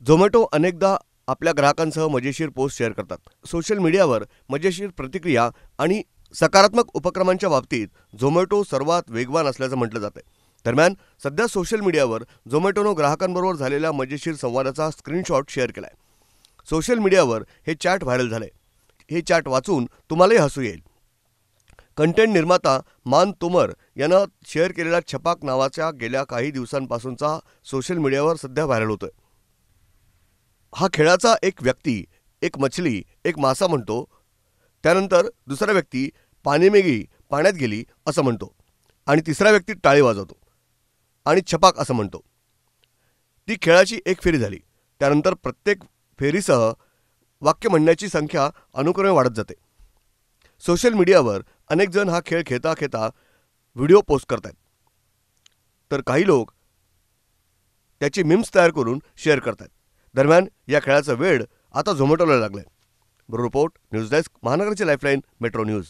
झोमॅटो अनेकदा आपल्या ग्राहकांसह मजेशीर पोस्ट शेअर करतात. सोशल मीडियावर मजेशीर प्रतिक्रिया आणि सकारात्मक उपक्रमांच्या बाबतीत झोमॅटो सर्वात वेगवान असल्याचं म्हटलं जातं. दरम्यान सध्या सोशल मीडियावर झोमॅटोनं ग्राहकांबरोबर झालेल्या मजेशीर संवादाचा स्क्रीनशॉट शेअर केलाय. सोशल मीडियावर हे चॅट व्हायरल झालंय. हे चॅट वाचून तुम्हालाही हसू येईल. कंटेंट निर्माता मान तोमर यानं शेअर केलेला छपाक नावाच्या गेल्या काही दिवसांपासूनचा सोशल मीडियावर सध्या व्हायरल होतोय. हा खेळाचा एक व्यक्ती एक मछली एक मासा म्हणतो, त्यानंतर दुसरा व्यक्ती पाणी में गई पाण्यात गेली असं म्हणतो आणि तिसरा व्यक्ती टाळी वाजवतो आणि छपाक असं म्हणतो. ती खेळाची एक फेरी झाली. त्यानंतर प्रत्येक फेरीसह वाक्य म्हणण्याची संख्या अनुक्रमे वाढत जाते. सोशल मीडियावर अनेक जण हा खेळ खेळता खेळता व्हिडिओ पोस्ट करतात, तर काही लोक त्याची मीम्स तयार करून शेअर करतात. दरम्यान या खेळाचा वेड आता झोमॅटोला लागलाय. ब्युरो रिपोर्ट, न्यूज डेस्क, महानगराची लाईफलाईन, मेट्रो न्यूज.